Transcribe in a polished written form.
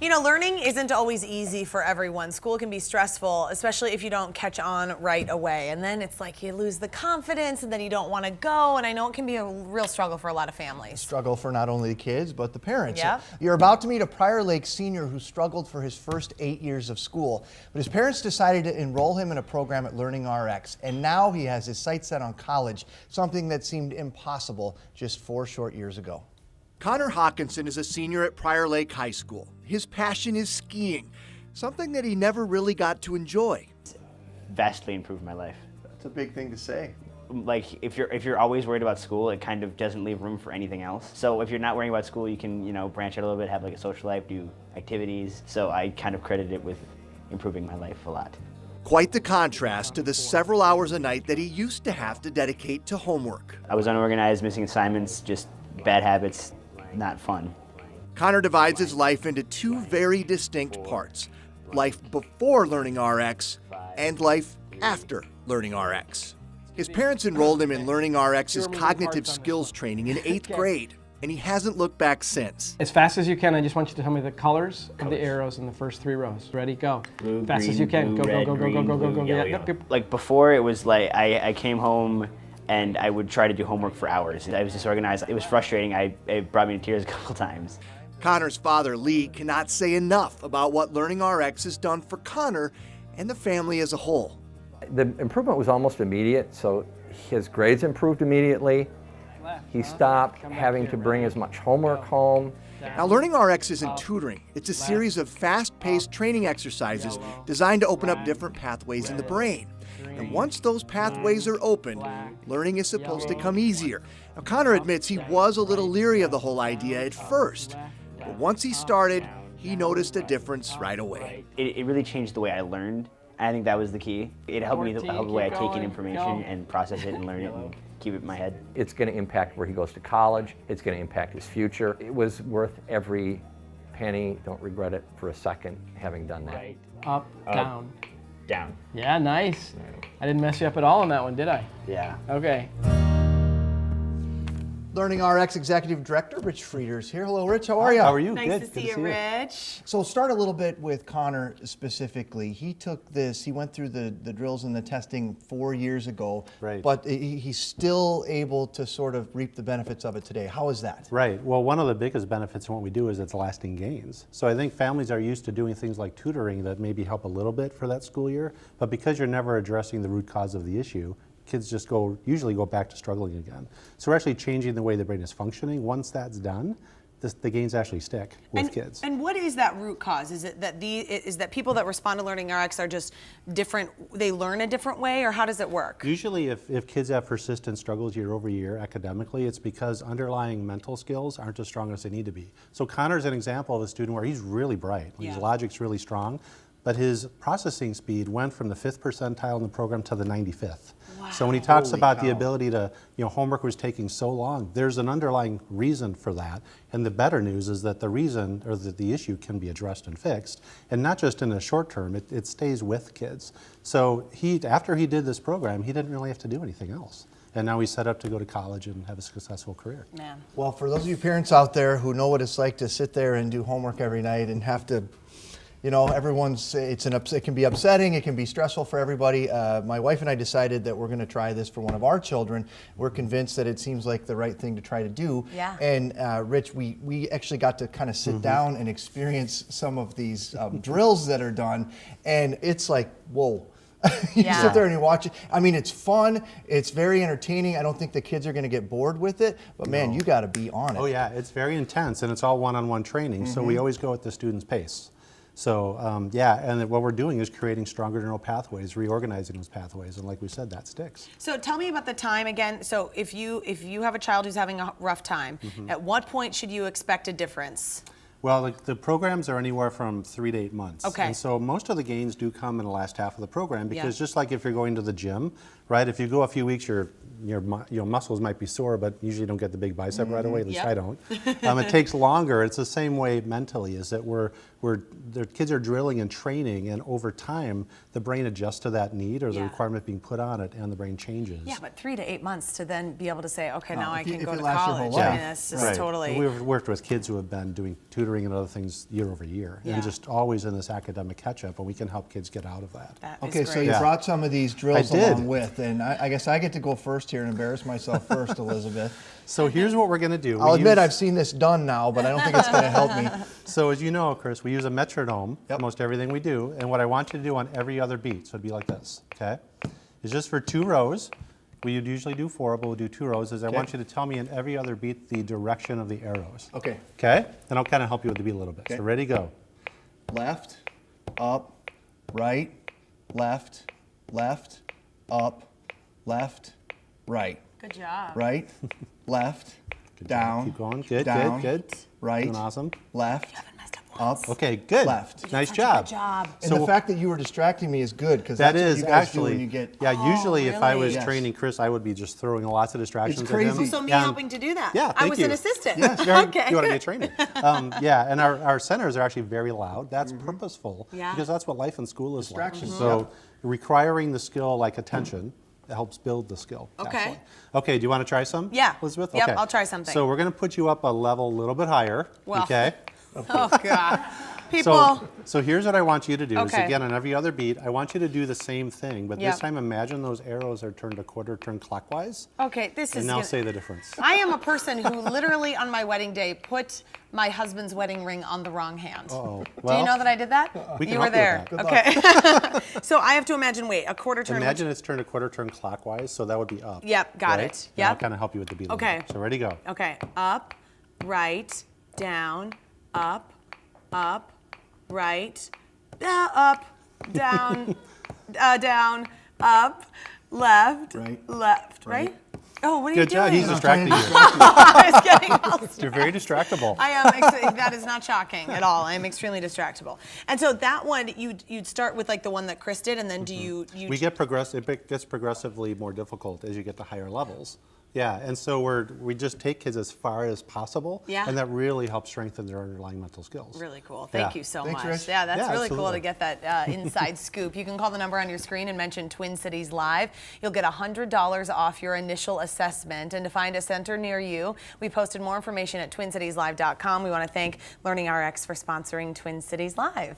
You know, learning isn't always easy for everyone. School can be stressful, especially if you don't catch on right away. And then it's like you lose the confidence and then you don't want to go. And I know it can be a real struggle for a lot of families. Struggle for not only the kids, but the parents. Yep. You're about to meet a Prior Lake senior who struggled for his first 8 years of school. But his parents decided to enroll him in a program at LearningRx. And now he has his sights set on college, something that seemed impossible just 4 short years ago. Connor Hawkinson is a senior at Prior Lake High School. His passion is skiing, something that he never really got to enjoy. Vastly improved my life. That's a big thing to say. Like if you're always worried about school, it kind of doesn't leave room for anything else. So if you're not worrying about school, you can, branch out a little bit, have like a social life, do activities. So I kind of credit it with improving my life a lot. Quite the contrast to the several hours a night that he used to have to dedicate to homework. I was unorganized, missing assignments, just bad habits, not fun. Connor divides his life into 2 very distinct parts: life before LearningRx and life after LearningRx. His parents enrolled him in LearningRx's cognitive skills training in 8th grade, and he hasn't looked back since. As fast as you can, I just want you to tell me the colors of the arrows in the first 3 rows. Ready, go. Blue, fast green, as you can. blue, Go, red, go, go, green, go, go, go, blue, go, go. yellow, Yeah, yellow. Like before, it was like I came home and I would try to do homework for hours. I was disorganized. It was frustrating. It brought me to tears a couple times. Connor's father, Lee, cannot say enough about what LearningRx has done for Connor and the family as a whole. The improvement was almost immediate, so his grades improved immediately. He stopped having to bring as much homework home. Now, LearningRx isn't tutoring. It's a series of fast-paced training exercises designed to open up different pathways in the brain. And once those pathways are opened, learning is supposed to come easier. Now, Connor admits he was a little leery of the whole idea at first, but once he started, he noticed a difference right away. It really changed the way I learned. I think that was the key. It helped me the way I take in information and process it and learn it and keep it in my head. It's going to impact where he goes to college. It's going to impact his future. It was worth every penny. Don't regret it for a second, having done that. Up, down. Down. Yeah, nice. I didn't mess you up at all on that one, did I? Yeah. Okay. LearningRx Executive Director Rich Frieder's here. Hello, Rich. How are you? How are you? Nice Good. to Good see you, Rich. So start a little bit with Connor specifically. He took this, he went through the drills and the testing 4 years ago, Right. but he's still able to sort of reap the benefits of it today. How is that? Right. Well, one of the biggest benefits in what we do is it's lasting gains. So I think families are used to doing things like tutoring that maybe help a little bit for that school year, but because you're never addressing the root cause of the issue, kids just usually go back to struggling again. So we're actually changing the way the brain is functioning. Once that's done, the gains actually stick with kids. And what is that root cause? Is it that people that respond to LearningRx are just different, they learn a different way, or how does it work? Usually if kids have persistent struggles year over year academically, it's because underlying mental skills aren't as strong as they need to be. So Connor's an example of a student where he's really bright, his logic's really strong, but his processing speed went from the 5th percentile in the program to the 95th. Wow. So when he talks Holy about cow. the ability to, homework was taking so long, there's an underlying reason for that. And the better news is that the reason, or that the issue can be addressed and fixed, and not just in the short term, it stays with kids. So after he did this program, he didn't really have to do anything else. And now he's set up to go to college and have a successful career. Man. Well, for those of you parents out there who know what it's like to sit there and do homework every night and have to, it can be upsetting, it can be stressful for everybody. My wife and I decided that we're going to try this for one of our children. We're convinced that it seems like the right thing to try to do. Yeah. And Rich, we actually got to kind of sit down and experience some of these drills that are done, and it's like, whoa. You sit there and you watch it. I mean, it's fun. It's very entertaining. I don't think the kids are going to get bored with it, but man, you got to be on it. Oh yeah, it's very intense, and it's all one-on-one training, so we always go at the student's pace. So and what we're doing is creating stronger neural pathways, reorganizing those pathways, and like we said, that sticks. So tell me about the time again. So if you have a child who's having a rough time, at what point should you expect a difference? Well, the programs are anywhere from 3 to 8 months. Okay. And so most of the gains do come in the last half of the program because just like if you're going to the gym, right? If you go a few weeks, your muscles might be sore, but usually you don't get the big bicep right away. At least I don't. It takes longer. It's the same way mentally. Is that we're where the kids are drilling and training, and over time, the brain adjusts to that need or the Yeah. requirement being put on it, and the brain changes. Yeah, but 3 to 8 months to then be able to say, okay, No, now I if you- can if go it to lasts your whole college. I life. mean, that's just Right. totally. We've worked with kids who have been doing tutoring and other things year over year, Yeah. and just always in this academic catch-up, and we can help kids get out of that. That is Okay, so great. you Yeah. brought some of these drills I did. along with, and I guess I get to go first here and embarrass myself first, Elizabeth. So here's what we're going to do. I'll We admit use- I've seen this done now, but I don't think it's going to help me. So as you know, Chris, we use a metronome Yep. for most everything we do, and what I want you to do on every other beat, so it'd be like this, okay? It's just for 2 rows. We would usually do 4, but we'll do 2 rows, is I want you to tell me in every other beat the direction of the arrows. Okay, Okay? And I'll kind of help you with the beat a little bit. Okay. So ready, go. left, up, right, left, left, up, left, right, Good job. right, left, Good job. down, Keep going. Good, down, good, good. right, Doing awesome. left, Messed up once. up. Okay, good. Left. Nice Such a job. Good job. And So- the fact that you were distracting me is good, because That that's what is you guys do actually, when you get... yeah, usually if I really? was Yes. training Chris, I would be just throwing lots of distractions at him. crazy. So me And- helping to do that. Yeah, I thank was you. an assistant. Yeah, it's very, okay. you want to be a trainer. Yeah, and our centers are actually very loud. That's purposeful Yeah. because that's what life in school is like. Distractions, So requiring the skill like attention helps build the skill. Okay. actually. Okay, do you want to try some? Yeah. Elizabeth? Yep, Okay. I'll try something. So we're going to put you up a level a little bit higher. Well, okay. Oh God. People. So here's what I want you to do is Okay. again on every other beat, I want you to do the same thing, but Yep. this time imagine those arrows are turned a quarter turn clockwise. Okay, this is. And now gonna- say the difference. I am a person who literally on my wedding day put my husband's wedding ring on the wrong hand. Uh-oh. Do you Well, know that I did that? we can you were help you with there. that. Okay. So I have to imagine. Wait, a quarter turn. Imagine it's turned a quarter turn clockwise, so that would be up. Yep, got right? it. And I'll Yep. kind of help you with the beat. a little Okay. bit. So ready, go. Okay. Up, right, down, up, right, up, down, down, up, left, Right. left, right. Oh, what are Good you job. doing? He's distracting you. I was getting all You're very distractible. I am. That is not shocking at all. I am extremely distractible. And so that one, you'd start with like the one that Chris did, and then do you? We get it gets progressively more difficult as you get to higher levels. Yeah, and so we just take kids as far as possible, Yeah. and that really helps strengthen their underlying mental skills. Really cool. Thank Yeah. you so Thanks, much. Rich. Yeah, that's Yeah, really cool to absolutely. get that inside scoop. You can call the number on your screen and mention Twin Cities Live. You'll get $100 off your initial assessment. And to find a center near you, we posted more information at twincitieslive.com. We want to thank LearningRx for sponsoring Twin Cities Live.